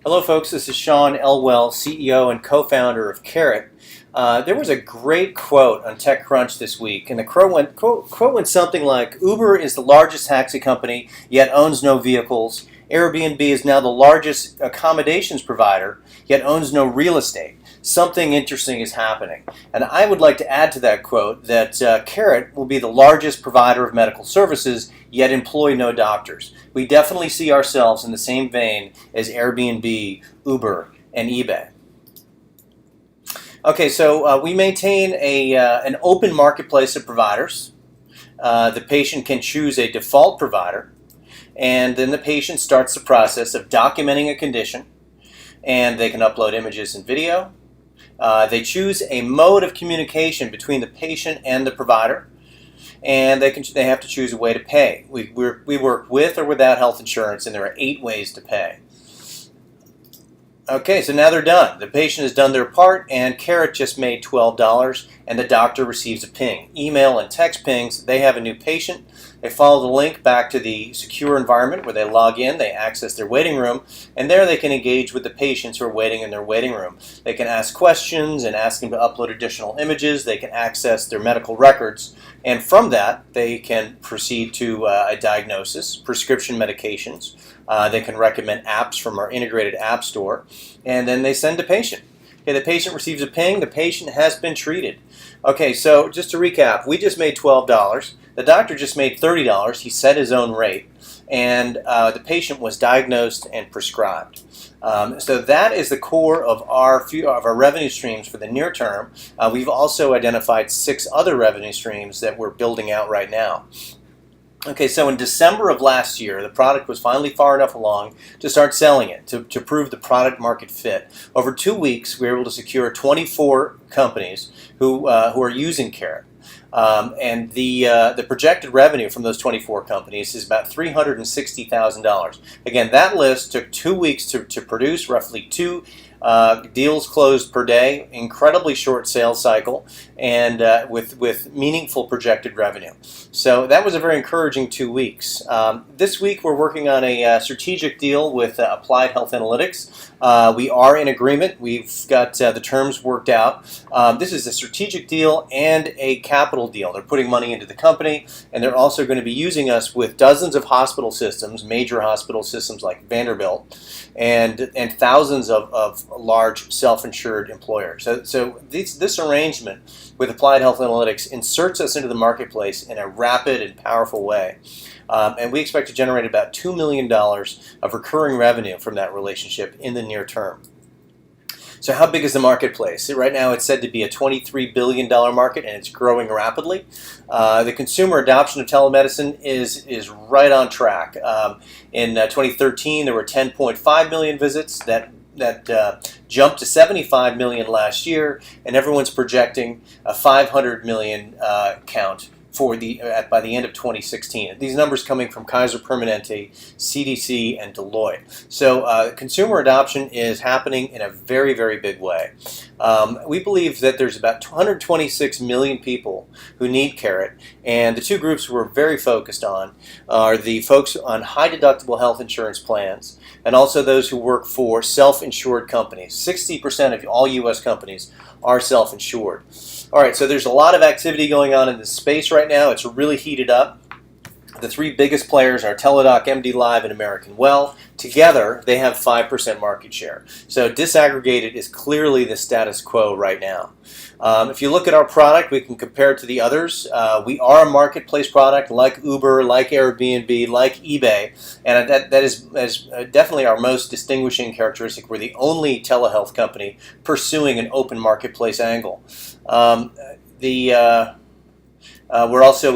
Hello folks, this is Sean Elwell, CEO and co-founder of Carrot. There was a great quote on TechCrunch this week, and the quote went something like, Uber is the largest taxi company, yet owns no vehicles. Airbnb is now the largest accommodations provider, yet owns no real estate. Something interesting is happening. And I would like to add to that quote that Carrot will be the largest provider of medical services, yet employ no doctors. We definitely see ourselves in the same vein as Airbnb, Uber, and eBay. Okay, so we maintain an open marketplace of providers. The patient can choose a default provider, and then the patient starts the process of documenting a condition, and they can upload images and video. They choose a mode of communication between the patient and the provider, and they have to choose a way to pay. We work with or without health insurance, and there are 8 ways to pay. Okay, so now they're done. The patient has done their part, and Carrot just made $12, and the doctor receives a ping. Email and text pings, they have a new patient. They follow the link back to the secure environment where they log in, they access their waiting room, and there they can engage with the patients who are waiting in their waiting room. They can ask questions and ask them to upload additional images. They can access their medical records, and from that, they can proceed to a diagnosis, prescription medications. They can recommend apps from our integrated app store, and then they send the patient. Okay, the patient receives a ping. The patient has been treated. Okay, so just to recap, we just made $12. The doctor just made $30. He set his own rate, and the patient was diagnosed and prescribed. So that is the core of our revenue streams for the near term. We've also identified 6 other revenue streams that we're building out right now. Okay, so in December of last year, the product was finally far enough along to start selling it, to prove the product market fit. Over 2 weeks, we were able to secure 24 companies who are using Carrot. And the projected revenue from those 24 companies is about $360,000. Again, that list took 2 weeks to produce, roughly 2 deals closed per day, incredibly short sales cycle, and with meaningful projected revenue. So that was a very encouraging 2 weeks. This week we're working on a strategic deal with Applied Health Analytics. We are in agreement. We've got the terms worked out. This is a strategic deal and a capital deal. They're putting money into the company, and they're also going to be using us with dozens of hospital systems, major hospital systems like Vanderbilt, and thousands of large self-insured employers. So this arrangement with Applied Health Analytics inserts us into the marketplace in a rapid and powerful way. And we expect to generate about $2 million of recurring revenue from that relationship in the near term. So how big is the marketplace? Right now it's said to be a $23 billion market, and it's growing rapidly. The consumer adoption of telemedicine is right on track. In 2013, there were 10.5 million visits. That jumped to 75 million last year, and everyone's projecting a 500 million count by the end of 2016. These numbers coming from Kaiser Permanente, CDC, and Deloitte. So consumer adoption is happening in a very, very big way. We believe that there's about 226 million people who need Carrot, and the 2 groups we're very focused on are the folks on high deductible health insurance plans, and also those who work for self-insured companies. 60% of all U.S. companies are self-insured. All right, so there's a lot of activity going on in this space right now. It's really heated up. The 3 biggest players are Teladoc, MDLive, and American Well. Together, they have 5% market share. So disaggregated is clearly the status quo right now. If you look at our product, we can compare it to the others. We are a marketplace product like Uber, like Airbnb, like eBay, and that is definitely our most distinguishing characteristic. We're the only telehealth company pursuing an open marketplace angle. We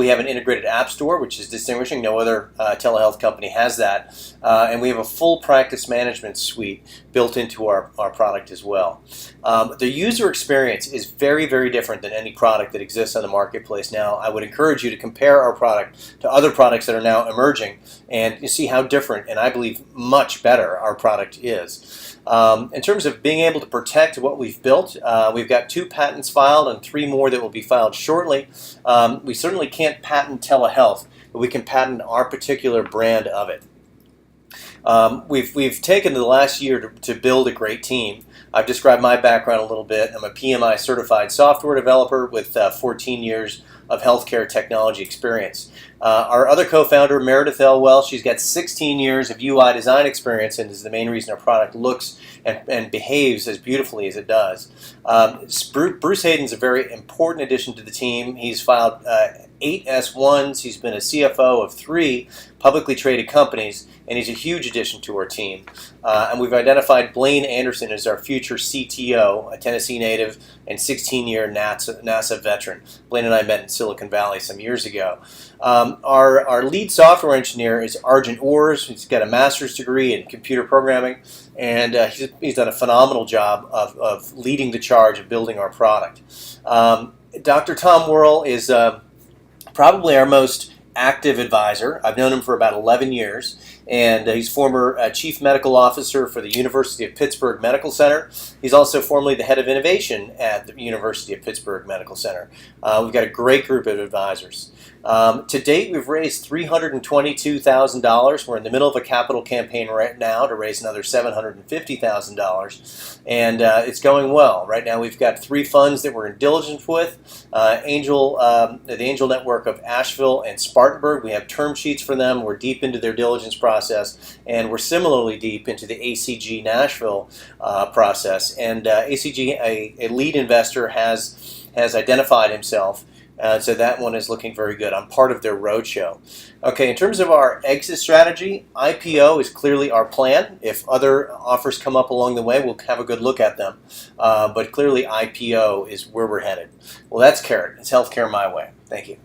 have an integrated app store, which is distinguishing. No other telehealth company has that. And we have a full practice management suite built into our product as well. The user experience is very, very different than any product that exists on the marketplace now. I would encourage you to compare our product to other products that are now emerging, and you see how different, and I believe much better, our product is. In terms of being able to protect what we've built, we've got 2 patents filed and 3 more that will be filed shortly. We certainly can't patent telehealth, but we can patent our particular brand of it. We've taken the last year to build a great team. I've described my background a little bit. I'm a PMI certified software developer with 14 years of healthcare technology experience. Our other co-founder, Meredith Elwell, she's got 16 years of UI design experience and is the main reason our product looks and behaves as beautifully as it does. Bruce Hayden's a very important addition to the team. He's filed 8 S1s. He's been a CFO of 3 publicly traded companies, and he's a huge addition to our team. And we've identified Blaine Anderson as our future CTO, a Tennessee native and 16-year NASA veteran. Blaine and I met in Silicon Valley some years ago. Our lead software engineer is Arjun Ors. He's got a master's degree in computer programming, and he's done a phenomenal job of leading the charge of building our product. Dr. Tom Worrell is probably our most active advisor. I've known him for about 11 years, and he's former Chief Medical Officer for the University of Pittsburgh Medical Center. He's also formerly the Head of Innovation at the University of Pittsburgh Medical Center. We've got a great group of advisors. To date, we've raised $322,000. We're in the middle of a capital campaign right now to raise another $750,000, and it's going well. Right now, we've got 3 funds that we're in diligence with: the Angel Network of Asheville and Spartanburg. We have term sheets for them. We're deep into their diligence process, and we're similarly deep into the ACG Nashville process. And ACG, a lead investor, has identified himself. So that one is looking very good. I'm part of their roadshow. Okay, in terms of our exit strategy, IPO is clearly our plan. If other offers come up along the way, we'll have a good look at them. But clearly IPO is where we're headed. Well, that's Carrot. It's healthcare my way. Thank you.